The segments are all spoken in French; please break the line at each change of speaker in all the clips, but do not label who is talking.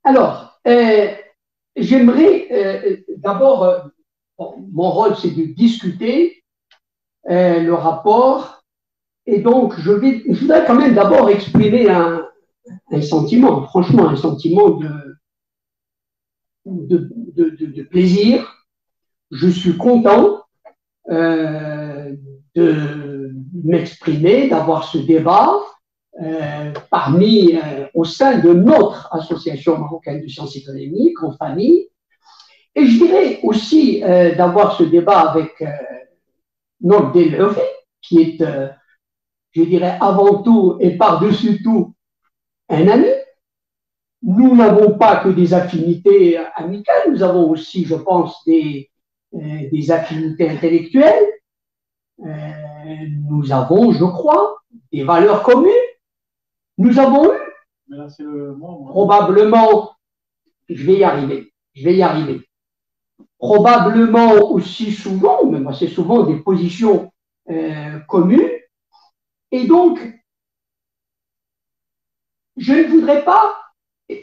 Alors, j'aimerais d'abord, mon rôle c'est de discuter le rapport, et donc je voudrais quand même d'abord exprimer un sentiment, franchement un sentiment de plaisir. Je suis content de m'exprimer, d'avoir ce débat au sein de notre association marocaine de sciences économiques en famille. Et je dirais aussi d'avoir ce débat avec notre Deleuve, qui est, je dirais, avant tout et par-dessus tout un ami. Nous n'avons pas que des affinités amicales, nous avons aussi, je pense, des affinités intellectuelles. Nous avons, je crois, des valeurs communes. Nous avons eu, probablement, je vais y arriver, probablement aussi souvent, mais c'est souvent des positions communes. Et donc, je ne voudrais pas,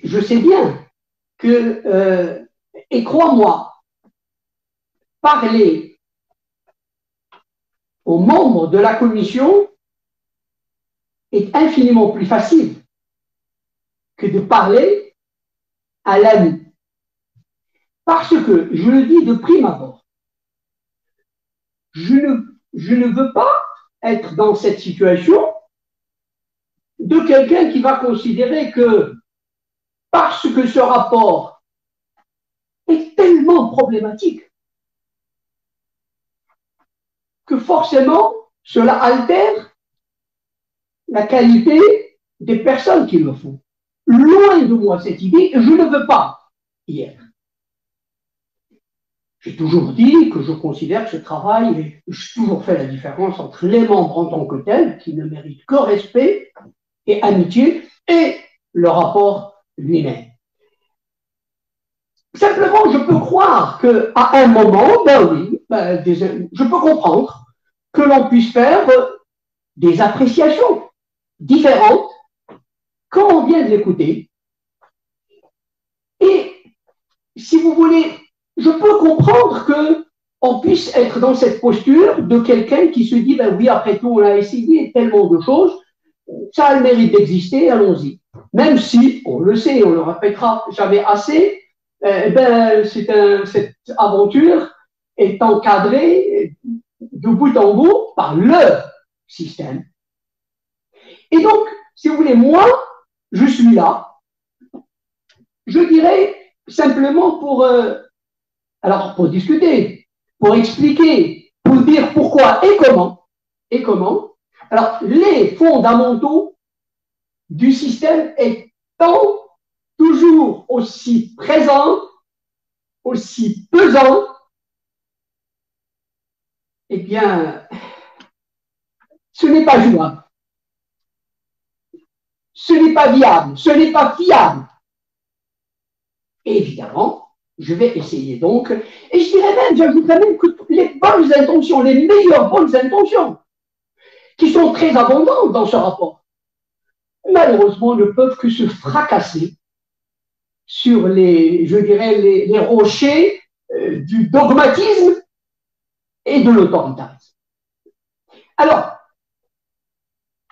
je sais bien que, et crois-moi, parler aux membres de la commission est infiniment plus facile que de parler à l'ami. Parce que, je le dis de prime abord, je ne veux pas être dans cette situation de quelqu'un qui va considérer que parce que ce rapport est tellement problématique que forcément cela altère la qualité des personnes qui le font. Loin de moi cette idée, je ne veux pas y être. J'ai toujours dit que je considère que ce travail, j'ai toujours fait la différence entre les membres en tant que tels, qui ne méritent que respect et amitié, et le rapport lui-même. Simplement, je peux croire qu'à un moment, je peux comprendre que l'on puisse faire des appréciations différentes quand on vient de l'écouter. Et si vous voulez, je peux comprendre qu'on puisse être dans cette posture de quelqu'un qui se dit, ben oui, après tout, on a essayé tellement de choses, ça a le mérite d'exister, allons-y. Même si, on le sait, on ne le répétera jamais assez, cette aventure est encadrée de bout en bout par le système. Et donc, si vous voulez, moi, je suis là, je dirais simplement pour discuter, pour expliquer, pour dire pourquoi et comment. Alors, les fondamentaux du système étant toujours aussi présents, aussi pesants, eh bien, ce n'est pas jouable. Ce n'est pas viable, ce n'est pas fiable. Et évidemment, je vais essayer donc, et je dirais même, j'ajouterais même que les bonnes intentions, les meilleures bonnes intentions, qui sont très abondantes dans ce rapport, malheureusement ne peuvent que se fracasser sur les rochers du dogmatisme et de l'autoritarisme. Alors,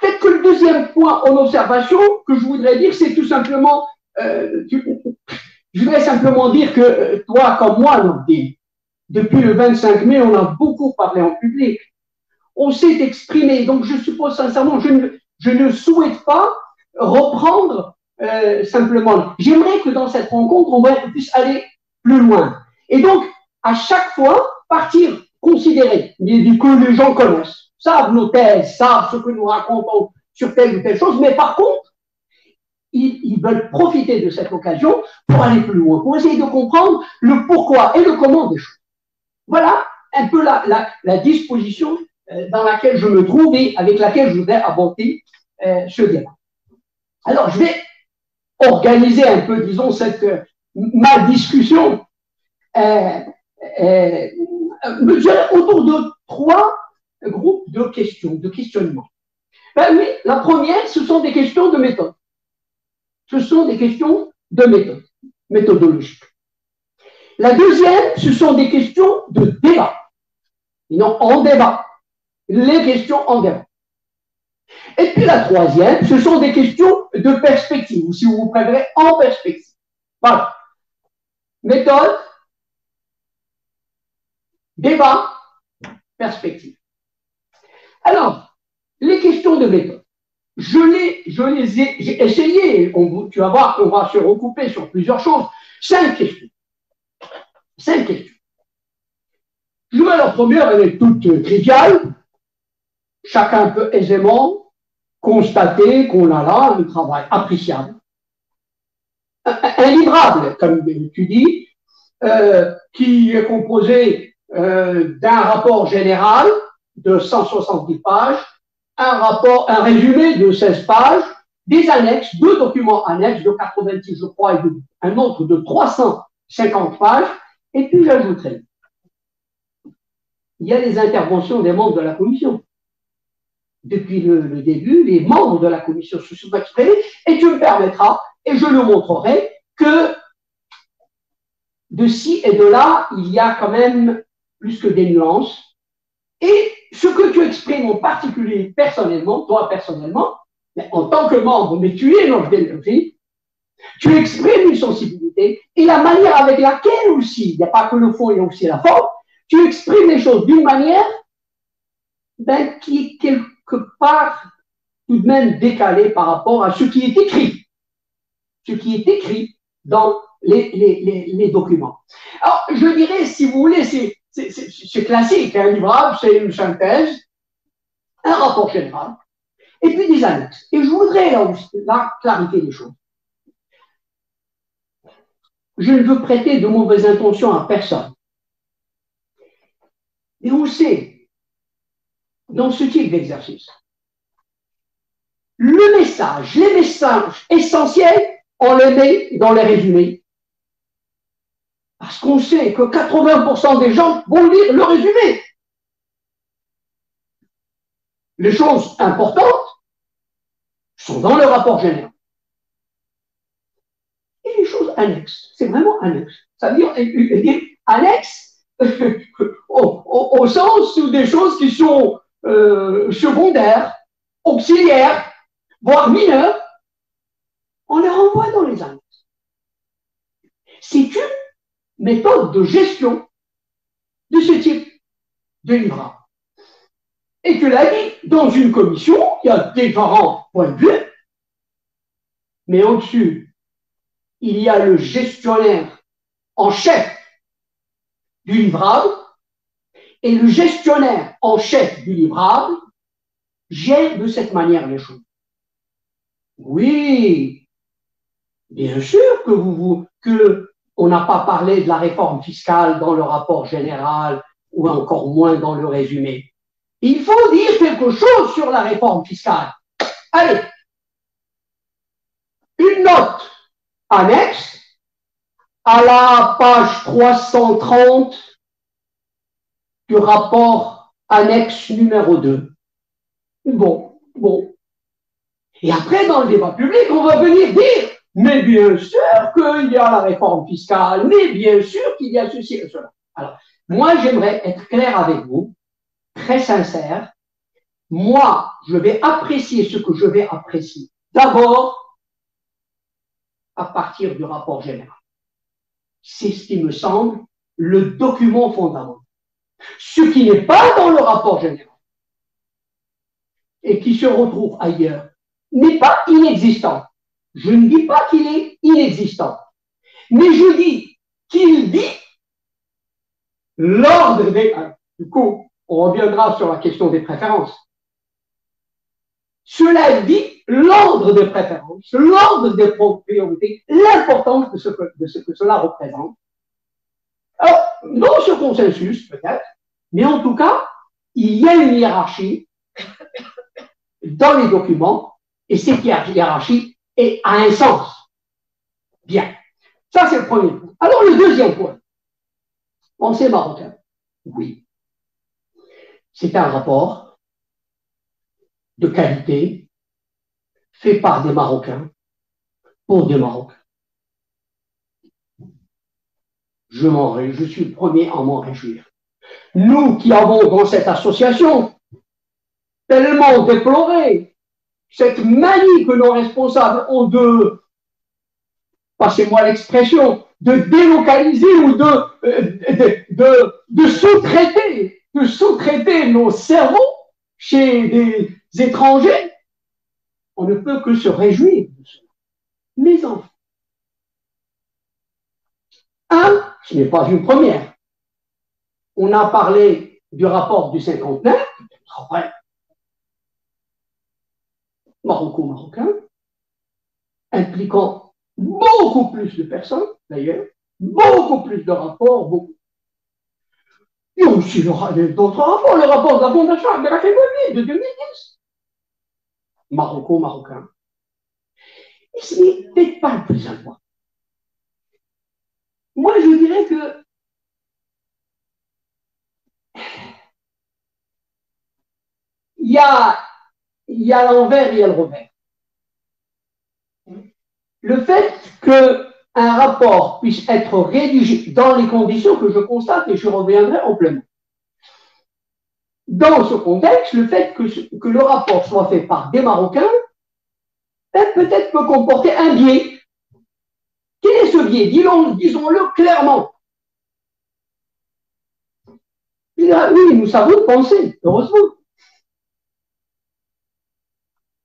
peut-être que le deuxième point en observation que je voudrais dire, c'est tout simplement, je voudrais simplement dire que toi comme moi, Nordine, depuis le 25 mai, on a beaucoup parlé en public. On s'est exprimé. Donc, je suppose sincèrement, je ne souhaite pas reprendre simplement. J'aimerais que dans cette rencontre, on puisse aller plus loin. Et donc, à chaque fois, partir, considérer, que les gens connaissent, savent nos thèses, savent ce que nous racontons sur telle ou telle chose, mais par contre, ils veulent profiter de cette occasion pour aller plus loin, pour essayer de comprendre le pourquoi et le comment des choses. Voilà un peu la disposition dans laquelle je me trouve et avec laquelle je voudrais aborder ce débat. Alors, je vais organiser un peu, disons, ma discussion autour de 3 groupes de questions, de questionnements. Ben oui, la première, ce sont des questions de méthode. Ce sont des questions de méthode. méthodologiques. La deuxième, ce sont des questions de débat. Non, en débat. Les questions en débat. Et puis la troisième, ce sont des questions de perspective, ou si vous préférez, en perspective. Voilà. Méthode, débat, perspective. Alors, les questions de méthode. J'ai essayé, tu vas voir qu'on va se recouper sur plusieurs choses. 5 questions. 5 questions. La première, elle est toute triviale. Chacun peut aisément constater qu'on a là un travail appréciable, inlivrable, comme tu dis, qui est composé d'un rapport général de 170 pages, un résumé de 16 pages, des annexes, 2 documents annexes de 90, je crois, et un autre de 350 pages, et puis j'ajouterai, il y a les interventions des membres de la commission. Depuis le début, les membres de la commission se sont exprimés, et tu me permettras, et je le montrerai, que de ci et de là, il y a quand même plus que des nuances. Et ce que tu exprimes en particulier personnellement, toi personnellement, mais en tant que membre, mais tu es l'ange d'énergie, tu exprimes une sensibilité, et la manière avec laquelle aussi, il n'y a pas que le fond, il y a aussi la forme, tu exprimes les choses d'une manière qui est quelque part tout de même décalée par rapport à ce qui est écrit. Ce qui est écrit dans les documents. Alors, je dirais, si vous voulez, c'est classique, un livrable, c'est une synthèse, un rapport général, et puis des annexes. Et je voudrais là clarifier les choses. Je ne veux prêter de mauvaises intentions à personne. Mais on sait, dans ce type d'exercice, les messages essentiels, on les met dans les résumés. Parce qu'on sait que 80% des gens vont lire le résumé. Les choses importantes sont dans le rapport général. Et les choses annexes, c'est vraiment annexe. Ça veut dire annexe au sens où des choses qui sont secondaires, auxiliaires, voire mineures, on les renvoie dans les annexes. C'est une méthode de gestion de ce type de livrable. Et tu l'as dit, dans une commission, il y a différents points de vue, mais au-dessus, il y a le gestionnaire en chef du livrable, et le gestionnaire en chef du livrable gère de cette manière les choses. Oui, bien sûr que on n'a pas parlé de la réforme fiscale dans le rapport général ou encore moins dans le résumé. Il faut dire quelque chose sur la réforme fiscale. Allez, une note annexe à la page 330 du rapport annexe numéro 2. Bon. Et après, dans le débat public, on va venir dire, mais bien sûr qu'il y a la réforme fiscale, mais bien sûr qu'il y a ceci et cela. Alors, moi, j'aimerais être clair avec vous, très sincère. Moi, je vais apprécier ce que je vais apprécier. D'abord, à partir du rapport général. C'est ce qui me semble le document fondamental. Ce qui n'est pas dans le rapport général et qui se retrouve ailleurs n'est pas inexistant. Je ne dis pas qu'il est inexistant, mais je dis qu'il dit l'ordre des... Du coup, on reviendra sur la question des préférences. Cela dit l'ordre des préférences, l'ordre des priorités, l'importance de ce que cela représente. Alors, dans ce consensus, peut-être, mais en tout cas, il y a une hiérarchie dans les documents, et cette hiérarchie a un sens. Bien. Ça, c'est le premier point. Alors, le deuxième point. Pensée marocain. Oui. C'est un rapport de qualité fait par des Marocains pour des Marocains. je suis le premier à m'en réjouir. Nous qui avons dans cette association tellement déploré cette manie que nos responsables ont de, passez-moi l'expression, de délocaliser ou de sous-traiter nos cerveaux chez des étrangers, on ne peut que se réjouir de cela. Mes enfants, ce n'est pas une première. On a parlé du rapport du 59, après, marocain, impliquant beaucoup plus de personnes, d'ailleurs, beaucoup plus de rapports, beaucoup. Il y a aussi d'autres rapports, le rapport de la Fondation de la République de 2010. Marocain. Et ce n'est peut-être pas le plus important. Moi, je dirais que il y a l'envers et il y a le revers. Le fait qu'un rapport puisse être rédigé dans les conditions que je constate, et je reviendrai en plein. Dans ce contexte, le fait que le rapport soit fait par des Marocains, peut-être peut comporter un biais. Quel est ce biais? Disons-le clairement. Oui, nous savons penser, heureusement.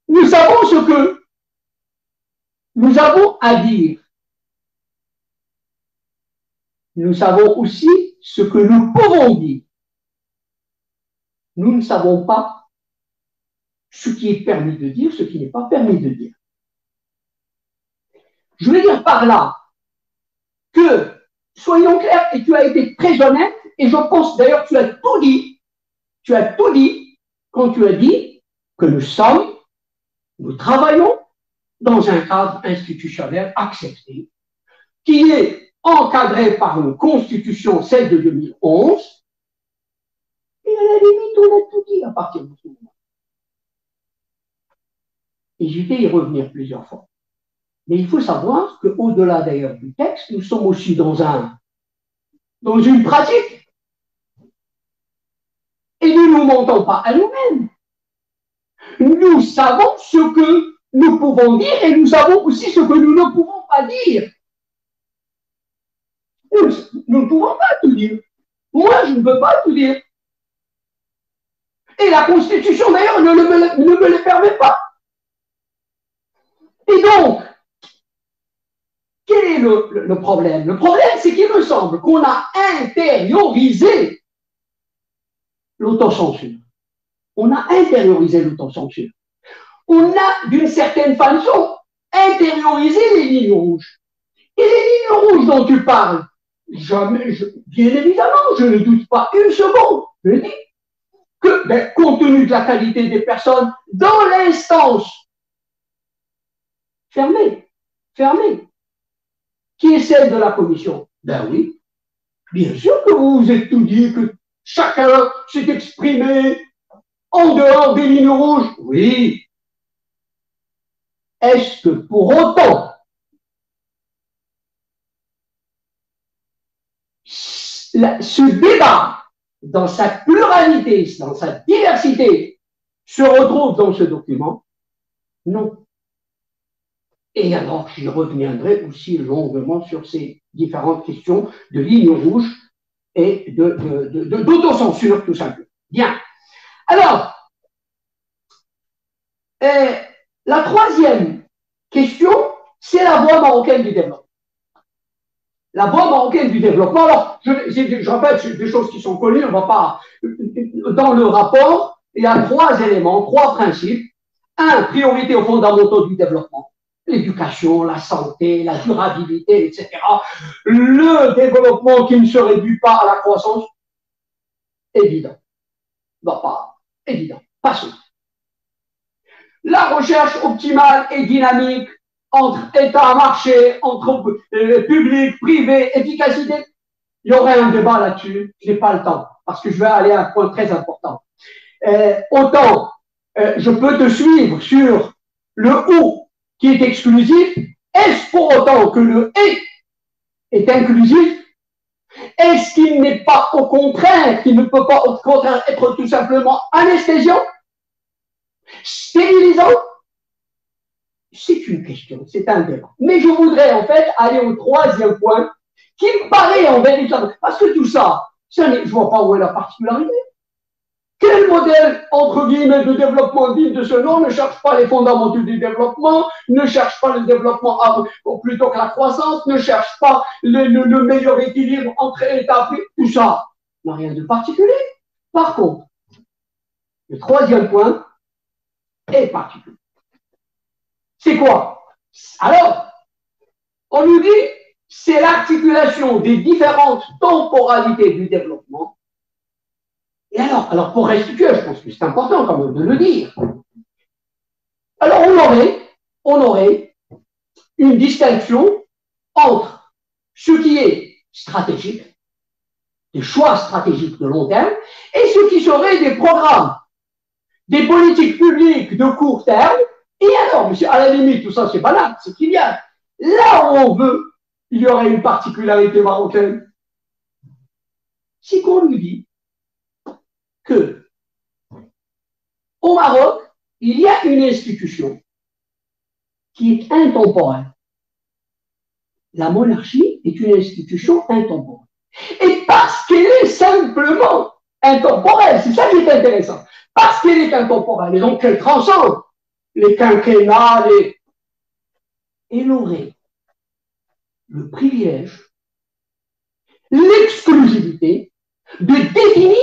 Nous savons ce que nous avons à dire. Nous savons aussi ce que nous pouvons dire. Nous ne savons pas ce qui est permis de dire, ce qui n'est pas permis de dire. Je veux dire par là que, soyons clairs, et tu as été très honnête, et je pense d'ailleurs que tu as tout dit quand tu as dit que nous travaillons dans un cadre institutionnel accepté, qui est encadré par une constitution, celle de 2011, et à la limite, on a tout dit à partir de ce moment. Et je vais y revenir plusieurs fois. Mais il faut savoir qu'au-delà d'ailleurs du texte, nous sommes aussi dans une pratique. Et nous ne nous mentons pas à nous-mêmes. Nous savons ce que nous pouvons dire et nous savons aussi ce que nous ne pouvons pas dire. Nous ne pouvons pas tout dire. Moi, je ne peux pas tout dire. Et la Constitution, d'ailleurs, ne me le permet pas. Et donc, quel est le problème? Le problème, c'est qu'il me semble qu'on a intériorisé l'autocensure. On a intériorisé l'autocensure. On a, d'une certaine façon, intériorisé les lignes rouges. Et les lignes rouges dont tu parles, bien évidemment, je ne doute pas une seconde, je dis, que, compte tenu de la qualité des personnes dans l'instance fermée, qui est celle de la commission, ben oui, bien sûr que vous vous êtes tout dit, que chacun s'est exprimé en dehors des lignes rouges. Oui. Est-ce que pour autant, ce débat, dans sa pluralité, dans sa diversité, se retrouve dans ce document? Non. Et alors, j'y reviendrai aussi longuement sur ces différentes questions de lignes rouges et d'autocensure, tout simplement. Bien. Alors, la troisième question, c'est la voie marocaine du développement. La voie marocaine du développement, alors, je rappelle des choses qui sont connues, on ne va pas. Dans le rapport, il y a 3 éléments, 3 principes. 1, priorité aux fondamentaux du développement. L'éducation, la santé, la durabilité, etc. Le développement qui ne se réduit pas à la croissance, évident. Non, pas évident. Passons. La recherche optimale et dynamique entre État, marché, entre public, privé, efficacité. Il y aurait un débat là-dessus. Je n'ai pas le temps parce que je vais aller à un point très important. Autant je peux te suivre sur le ou qui est exclusif. Est-ce pour autant que le et est inclusif? Est-ce qu'il n'est pas au contraire, qu'il ne peut pas au contraire être tout simplement anesthésiant, stérilisant? C'est une question, c'est un débat. Mais je voudrais en fait aller au troisième point qui me paraît en véritable, parce que tout ça, je ne vois pas où est la particularité. Quel modèle, entre guillemets, de développement digne de ce nom ne cherche pas les fondamentaux du développement, ne cherche pas le développement plutôt que la croissance, ne cherche pas le meilleur équilibre entre États, tout ça n'a rien de particulier. Par contre, le troisième point est particulier. C'est quoi? Alors, on nous dit, c'est l'articulation des différentes temporalités du développement. Et alors pour restituer, je pense que c'est important quand même de le dire. Alors on aurait une distinction entre ce qui est stratégique, des choix stratégiques de long terme, et ce qui serait des programmes, des politiques publiques de court terme. Et alors, à la limite, tout ça c'est banal, c'est qu'il y a là où on veut, il y aurait une particularité marocaine. C'est qu'on lui dit que au Maroc, il y a une institution qui est intemporelle. La monarchie est une institution intemporelle. Et parce qu'elle est simplement intemporelle, c'est ça qui est intéressant, parce qu'elle est intemporelle, et donc qu'elle transcende les quinquennats, elle aurait le privilège, l'exclusivité de définir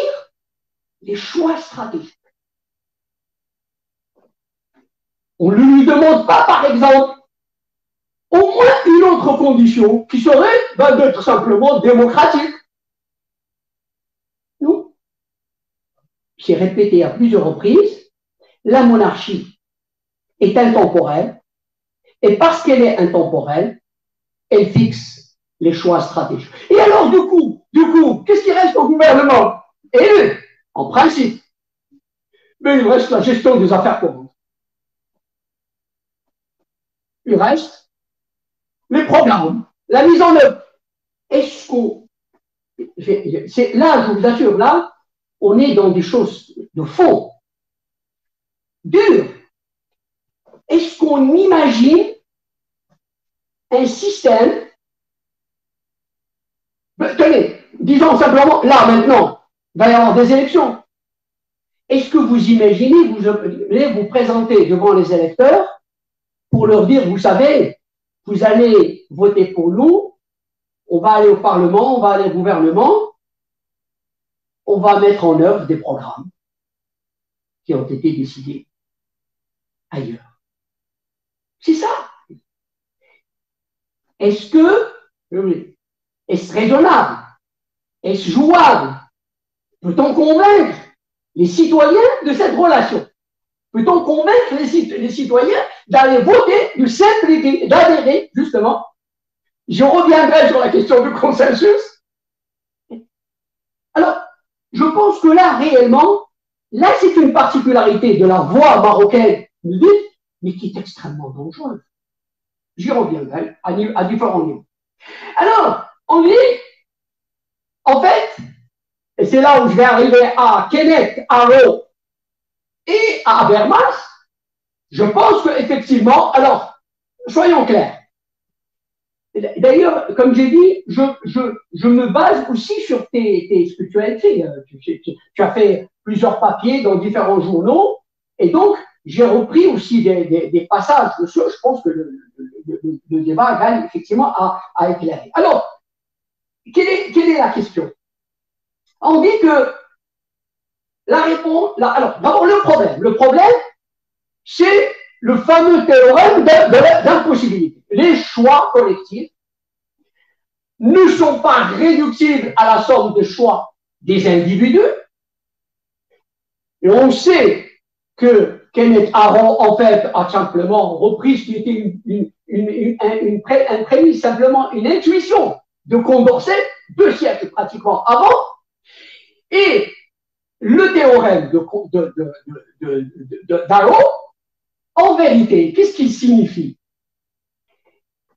les choix stratégiques. On ne lui demande pas, par exemple, au moins une autre condition qui serait d'être simplement démocratique. Non. C'est répété à plusieurs reprises, la monarchie est intemporelle, et parce qu'elle est intemporelle, elle fixe les choix stratégiques. Et alors, du coup, qu'est-ce qui reste au gouvernement? Élu, en principe. Mais il reste la gestion des affaires courantes. Il reste les programmes, la mise en œuvre. Est-ce qu'on... Là, je vous assure, là, on est dans des choses de fond, dures. Est-ce qu'on imagine un système... Tenez, disons simplement, là, maintenant, il va y avoir des élections. Est-ce que vous imaginez, vous allez vous présenter devant les électeurs pour leur dire, vous savez, vous allez voter pour nous, on va aller au Parlement, on va aller au gouvernement, on va mettre en œuvre des programmes qui ont été décidés ailleurs. C'est ça. Est-ce raisonnable? Est-ce jouable? Peut-on convaincre les citoyens de cette relation? Peut-on convaincre les citoyens d'aller voter, de s'impliquer, d'adhérer, justement? Je reviendrai sur la question du consensus. Alors, je pense que là, réellement, là, c'est une particularité de la voie marocaine, mais qui est extrêmement dangereuse. J'y reviendrai à différents niveaux. Alors, on dit, en fait, et c'est là où je vais arriver à Kenneth Arrow et à Habermas, je pense qu'effectivement, alors, soyons clairs. D'ailleurs, comme j'ai dit, je me base aussi sur ce que tu as écrit. Tu as fait plusieurs papiers dans différents journaux, et donc j'ai repris aussi des passages de ceux. Je pense que le débat gagne effectivement à éclairer. Alors, quelle est la question? On dit que la réponse. Alors, d'abord, le problème, c'est le fameux théorème d'impossibilité. Les choix collectifs ne sont pas réductibles à la somme de choix des individus. Et on sait que Kenneth Arrow, en fait, a simplement repris ce qui était un prémisse, simplement une intuition de Condorcet, 2 siècles pratiquement avant. Et le théorème d'Arrow, en vérité, qu'est-ce qu'il signifie?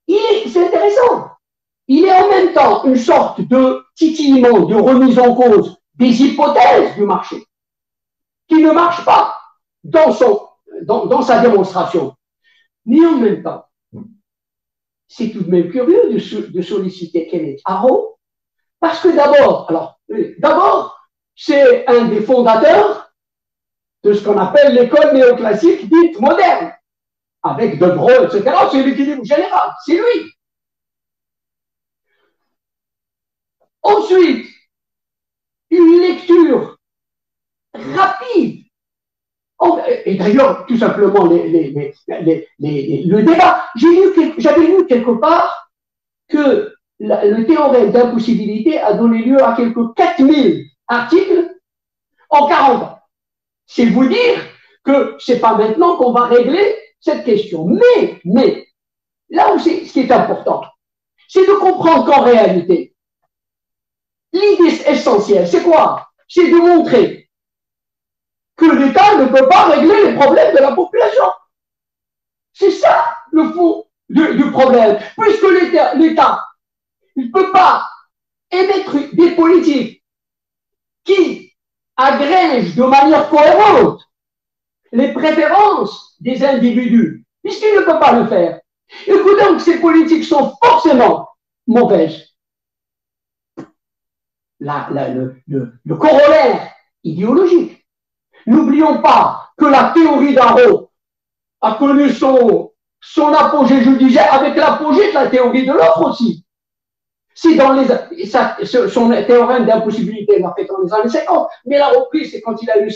C'est intéressant. il est en même temps une sorte de titillement, de remise en cause des hypothèses du marché qui ne marchent pas dans sa démonstration. Mais en même temps, c'est tout de même curieux de solliciter Kenneth Arrow, parce que d'abord, c'est un des fondateurs de ce qu'on appelle l'école néoclassique dite moderne, avec De Broglie, etc. C'est l'équilibre général, c'est lui. Ensuite, une lecture rapide. Et d'ailleurs, tout simplement, le débat. J'avais lu quelque part que le théorème d'impossibilité a donné lieu à quelques 4000 articles en 40 ans. C'est vous dire que ce n'est pas maintenant qu'on va régler cette question. Mais là où ce qui est important, c'est de comprendre qu'en réalité, l'idée essentielle, c'est quoi? C'est de montrer que l'État ne peut pas régler les problèmes de la population. C'est ça le fond du problème. Puisque l'État ne peut pas émettre des politiques qui agrègent de manière cohérente les préférences des individus, puisqu'il ne peut pas le faire. Et que donc ces politiques sont forcément mauvaises. Le corollaire idéologique. N'oublions pas que la théorie d'Arrow a connu son apogée, je disais, avec l'apogée de la théorie de l'offre aussi. Si dans son théorème d'impossibilité l'a fait dans les années 50, mais la reprise, c'est quand il a eu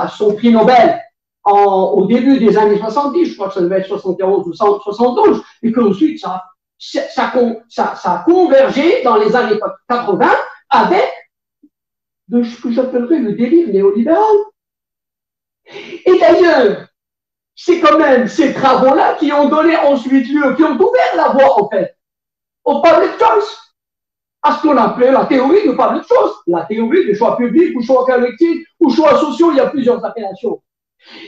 son prix Nobel au début des années 70, je crois que ça devait être 71 ou 72, et qu'ensuite ça a convergé dans les années 80 avec de ce que j'appellerais le délire néolibéral. Et d'ailleurs, c'est quand même ces travaux-là qui ont donné ensuite lieu, qui ont ouvert la voie, en fait, au public choice, à ce qu'on appelait la théorie du public choice, la théorie des choix publics ou choix collectifs ou choix sociaux, il y a plusieurs appellations.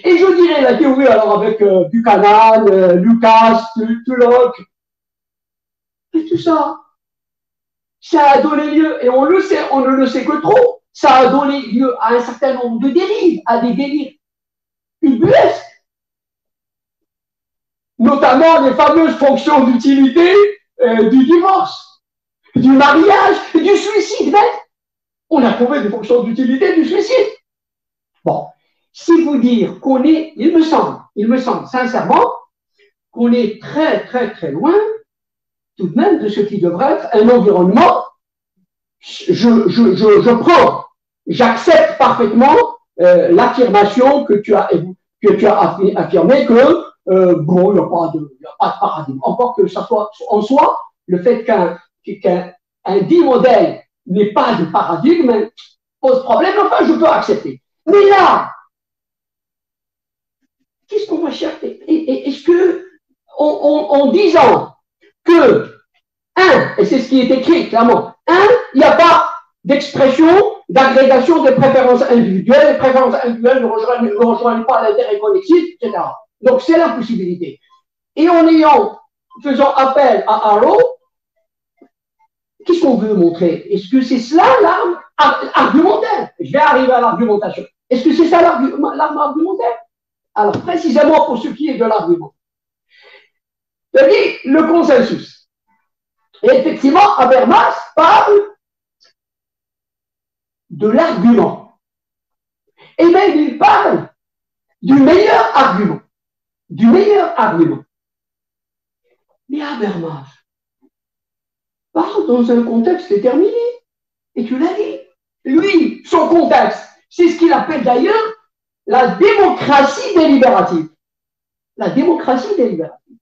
Et je dirais la théorie, alors avec Buchanan, Lucas, Tulloch, et tout ça, ça a donné lieu, et on le sait, on ne le sait que trop, ça a donné lieu à un certain nombre de dérives, à des délires ubuesques, notamment les fameuses fonctions d'utilité du divorce, du mariage, du suicide même. On a trouvé des fonctions d'utilité du suicide. Bon, si vous dire qu'on est, il me semble sincèrement qu'on est très, très, très loin tout de même de ce qui devrait être un environnement. J'accepte parfaitement l'affirmation que tu as affirmée que bon, il n'y a pas de paradigme. Encore que ça soit en soi, le fait qu'un dit modèle n'ait pas de paradigme pose problème, enfin, je peux accepter. Mais là, qu'est-ce qu'on va chercher? Est-ce que, en disant que, et c'est ce qui est écrit clairement, il n'y a pas d'expression d'agrégation des préférences individuelles, les préférences individuelles ne rejoignent pas l'intérêt collectif, etc. Donc, c'est l'impossibilité. Et faisant appel à Arrow, qu'est-ce qu'on veut montrer? Est-ce que c'est cela l'arme argumentaire? Je vais arriver à l'argumentation. Est-ce que c'est ça l'arme argumentaire? Alors, précisément pour ce qui est de l'argument. C'est-à-dire le consensus. Et effectivement, Habermas parle de l'argument. Et même il parle du meilleur argument. Du meilleur argument. Mais Habermas parle dans un contexte déterminé. Et tu l'as dit. Lui, son contexte, c'est ce qu'il appelle d'ailleurs la démocratie délibérative. La démocratie délibérative.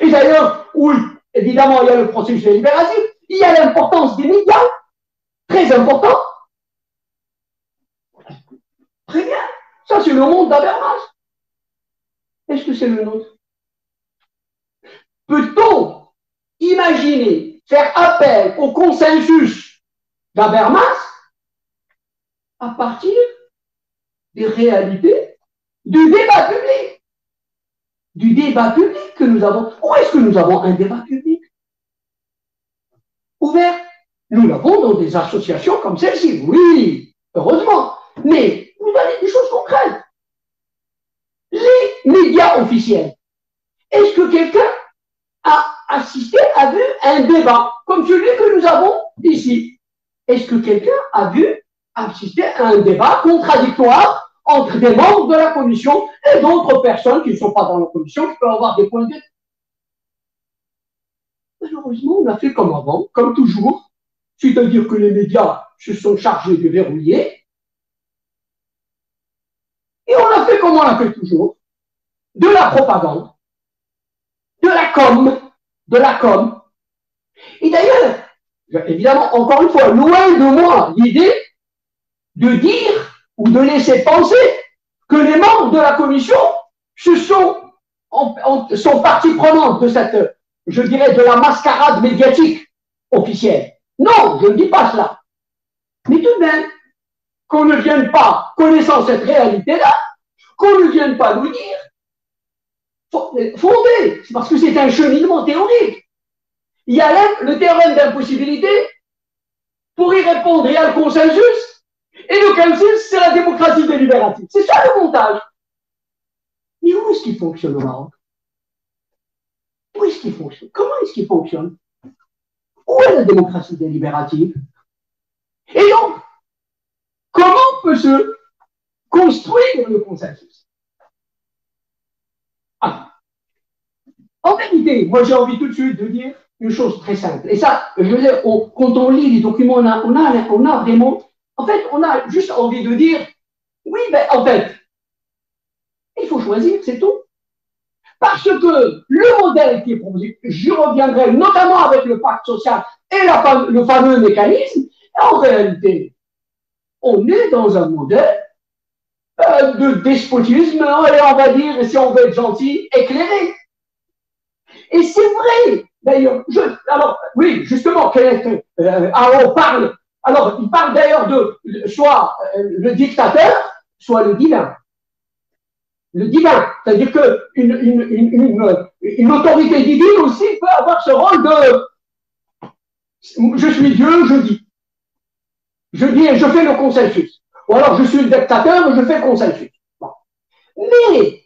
Et d'ailleurs, oui, évidemment, il y a le processus délibératif, il y a l'importance des médias, très important. Très bien. Ça, c'est le monde d'Habermas. Est-ce que c'est le nôtre? Peut-on imaginer faire appel au consensus d'Habermas à partir des réalités du débat public? du débat public que nous avons. Où est-ce que nous avons un débat public ouvert? Nous l'avons dans des associations comme celle-ci. Oui, heureusement. Mais vous donnez des choses concrètes. Les médias officiels. Est-ce que quelqu'un a assisté, a vu un débat comme celui que nous avons ici? Est-ce que quelqu'un a vu assister à un débat contradictoire entre des membres de la commission et d'autres personnes qui ne sont pas dans la commission, qui peuvent avoir des points de vue? Malheureusement, on a fait comme avant, comme toujours, c'est-à-dire que les médias se sont chargés de verrouiller, et on a fait comme on l'a fait toujours, de la propagande, de la com, de la com. Et d'ailleurs, évidemment, encore une fois, loin de moi l'idée de dire ou de laisser penser que les membres de la commission sont partie prenante de cette, je dirais, de la mascarade médiatique officielle. Non, je ne dis pas cela. Mais tout de même, qu'on ne vienne pas, connaissant cette réalité-là, qu'on ne vienne pas nous dire fondé, c'est parce que c'est un cheminement théorique. Il y a le théorème d'impossibilité. Pour y répondre, il y a le consensus. Et le consensus, c'est la démocratie délibérative. C'est ça le montage. Mais où est-ce qu'il fonctionne au Maroc? Où est-ce qu'il fonctionne? Comment est-ce qu'il fonctionne? Où est la démocratie délibérative? Et donc, comment peut se construire le consensus? Ah. En vérité, moi j'ai envie tout de suite de dire une chose très simple. Et ça, je veux dire, quand on lit les documents, on a vraiment, en fait, on a juste envie de dire, oui, ben en fait, il faut choisir, c'est tout. Parce que le modèle qui est proposé, j'y reviendrai notamment avec le pacte social et le fameux mécanisme, en réalité, on est dans un modèle de despotisme, et on va dire, si on veut être gentil, éclairé. Et c'est vrai, d'ailleurs, alors, oui, justement, on parle, alors, il parle d'ailleurs de soit le dictateur, soit le divin. Le divin, c'est-à-dire qu'une autorité divine aussi peut avoir ce rôle de je suis Dieu, je dis. Je dis et je fais le consensus. Ou alors je suis le dictateur et je fais le consensus. Bon. Mais,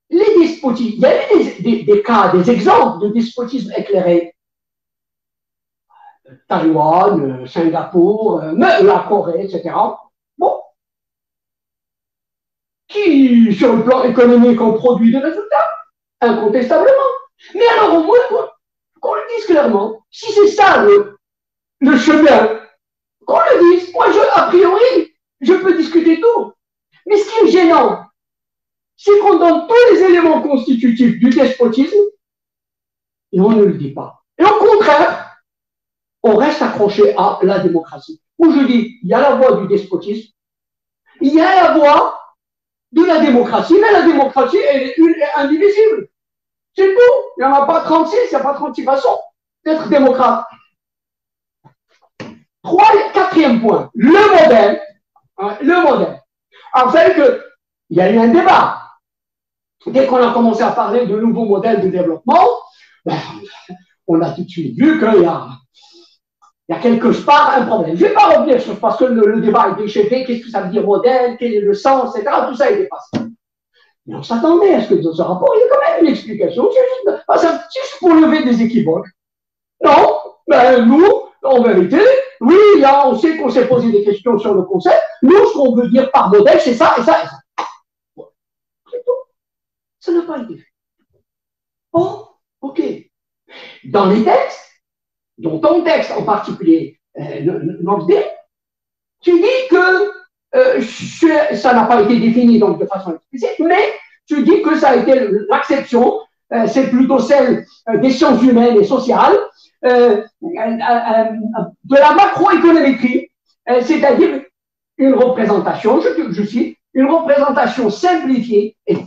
les despotismes, il y a eu des cas, des exemples de despotisme éclairé. Taïwan, Singapour, la Corée, etc. Bon. Qui, sur le plan économique, ont produit des résultats, incontestablement. Mais alors, au moins, qu'on le dise clairement, si c'est ça le chemin, qu'on le dise. Moi, a priori, je peux discuter tout. Mais ce qui est gênant, c'est qu'on donne tous les éléments constitutifs du despotisme et on ne le dit pas. Et au contraire, on reste accroché à la démocratie. Où je dis, il y a la voie du despotisme, il y a la voie de la démocratie, mais la démocratie, elle est une et indivisible. C'est tout. Il n'y en a pas 36, il n'y a pas 36 façons d'être démocrate. Quatrième point, le modèle. Le modèle. En fait, il y a eu un débat. Dès qu'on a commencé à parler de nouveaux modèles de développement, ben, on a tout de suite vu qu'il y a quelque part un problème. Je ne vais pas revenir sur parce que le débat est déchété, qu'est-ce que ça veut dire modèle, quel est le sens, etc. Tout ça est dépassé. Mais on s'attendait à ce que dans ce rapport, il y ait quand même une explication. C'est juste pour lever des équivoques. Non, ben, nous, en vérité, oui, là, on sait qu'on s'est posé des questions sur le concept. Nous, ce qu'on veut dire par modèle, c'est ça et ça et ça. Bon, c'est tout. Ça n'a pas été fait. Oh, ok. Dans les textes, dont ton texte en particulier, tu dis que ça n'a pas été défini donc de façon explicite, mais tu dis que ça a été l'acception, c'est plutôt celle des sciences humaines et sociales, de la macroéconométrie, c'est-à-dire une représentation, je cite, une représentation simplifiée et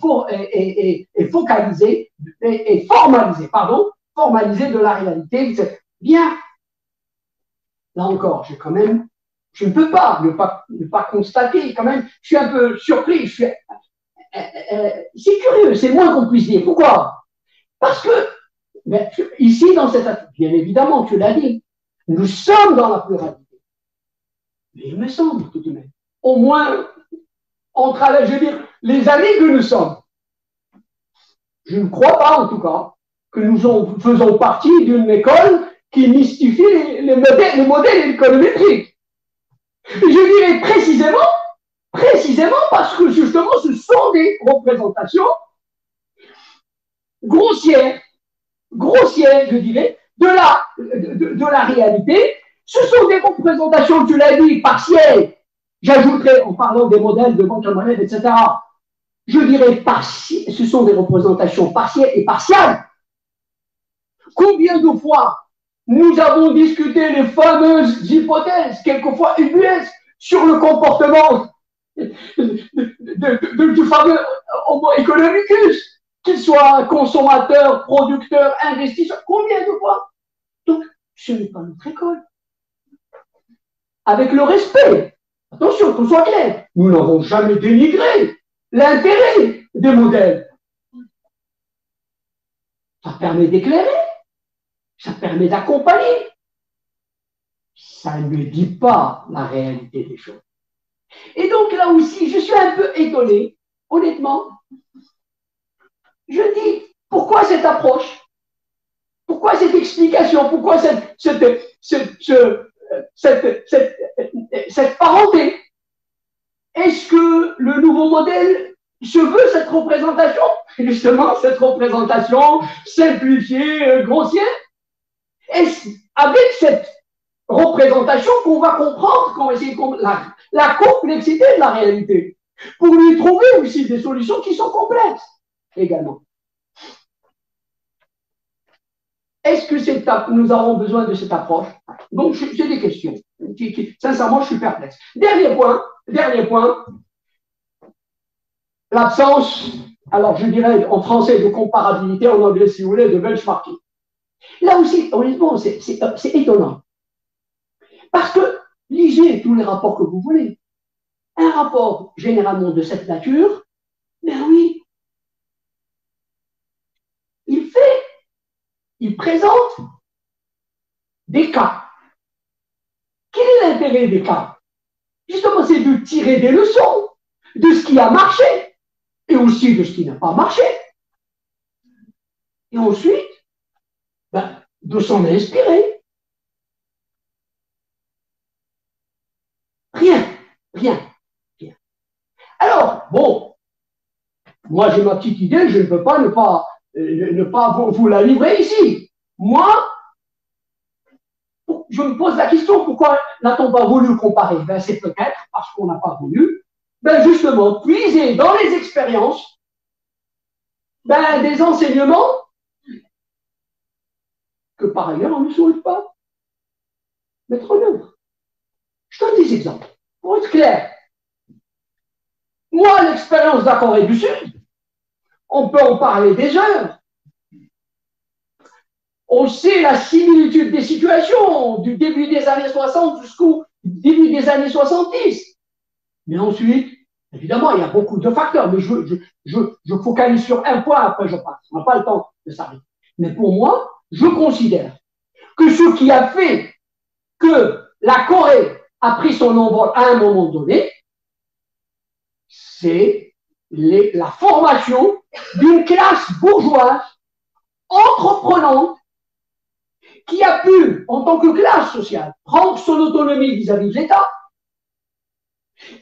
focalisée et formalisée de la réalité. Bien, là encore, j'ai quand même, je ne peux pas ne pas constater quand même. Je suis un peu surpris. C'est curieux, c'est moins qu'on puisse dire. Pourquoi? Parce que ben, ici, dans cette affaire, bien évidemment, tu l'as dit, nous sommes dans la pluralité. Mais il me semble tout de même, au moins, je veux dire, les années que nous sommes, je ne crois pas en tout cas que nous faisons partie d'une école qui mystifie les modèles économétriques. Je dirais précisément parce que justement ce sont des représentations grossières, je dirais, de la réalité. Ce sont des représentations, tu l'as dit, partielles. J'ajouterais, en parlant des modèles de banque à monnaie, etc., je dirais ce sont des représentations partielles et partiales. Combien de fois nous avons discuté les fameuses hypothèses, quelquefois ubuesques, sur le comportement du fameux homo economicus, qu'il soit consommateur, producteur, investisseur, combien de fois? Donc, ce n'est pas notre école. Avec le respect, attention, qu'on soit clair, nous n'avons jamais dénigré l'intérêt des modèles. Ça permet d'éclairer, ça permet d'accompagner. Ça ne dit pas la réalité des choses. Et donc là aussi, je suis un peu étonné, honnêtement. Je dis, pourquoi cette approche? Pourquoi cette explication? Pourquoi cette parenté? Est-ce que le nouveau modèle se veut cette représentation? Justement, cette représentation simplifiée, grossière? Est-ce avec cette représentation qu'on va comprendre, qu'on va essayer de comprendre la complexité de la réalité, pour lui trouver aussi des solutions qui sont complexes également? Est-ce que nous avons besoin de cette approche? Donc, c'est des questions. Sincèrement, je suis perplexe. Dernier point, l'absence, alors je dirais en français de comparabilité, en anglais si vous voulez, de benchmarking. Là aussi, honnêtement, c'est étonnant. Parce que lisez tous les rapports que vous voulez. Un rapport généralement de cette nature, ben oui, il présente des cas. Quel est l'intérêt des cas? Justement, c'est de tirer des leçons de ce qui a marché et aussi de ce qui n'a pas marché. Et ensuite, ben, de s'en inspirer. Rien. Alors, bon, moi j'ai ma petite idée, je ne peux pas ne pas vous la livrer ici. Moi, je me pose la question, pourquoi n'a-t-on pas voulu comparer? Ben, c'est peut-être parce qu'on n'a pas voulu, ben, justement, puiser dans les expériences des enseignements que par ailleurs on ne souhaite pas mettre en œuvre. Je donne des exemples, pour être clair. Moi, l'expérience de la Corée du Sud, on peut en parler des heures. On sait la similitude des situations du début des années 60 jusqu'au début des années 70. Mais ensuite, évidemment, il y a beaucoup de facteurs, mais je focalise sur un point, après je passe. On n'a pas le temps de s'arrêter. Mais pour moi, je considère que ce qui a fait que la Corée a pris son envol à un moment donné, c'est la formation d'une classe bourgeoise entreprenante qui a pu, en tant que classe sociale, prendre son autonomie vis-à-vis de l'État,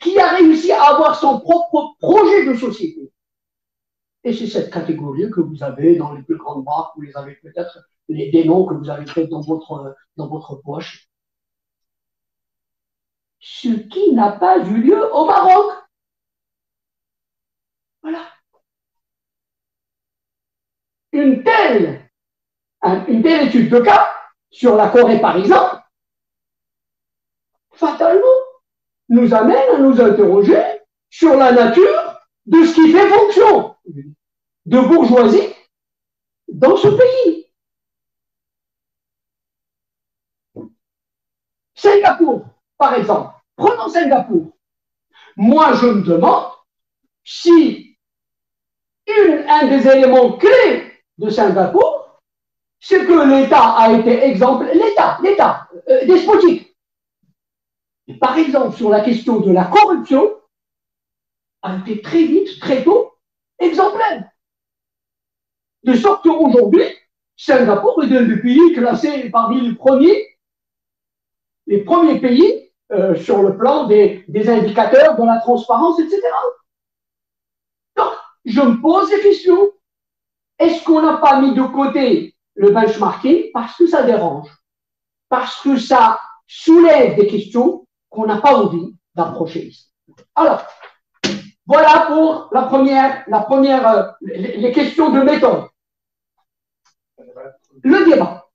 qui a réussi à avoir son propre projet de société. Et c'est cette catégorie que vous avez dans les plus grandes marques, vous les avez peut-être, des noms que vous avez fait dans votre poche. Ce qui n'a pas eu lieu au Maroc. Voilà. Une telle étude de cas sur la Corée, par exemple, fatalement, nous amène à nous interroger sur la nature de ce qui fait fonction de bourgeoisie dans ce pays. Singapour, par exemple, Prenons Singapour. Moi, je me demande si un des éléments clés de Singapour, c'est que l'État a été exemple, l'État despotique. Et par exemple, sur la question de la corruption, a été très vite, très tôt, exemplaire. De sorte qu'aujourd'hui, Singapour est un des pays classés parmi les premiers pays sur le plan des indicateurs, de la transparence, etc. Donc, je me pose des questions. Est-ce qu'on n'a pas mis de côté le benchmarking parce que ça dérange, parce que ça soulève des questions qu'on n'a pas envie d'approcher ici. Alors, voilà pour les questions de méthode. Le débat.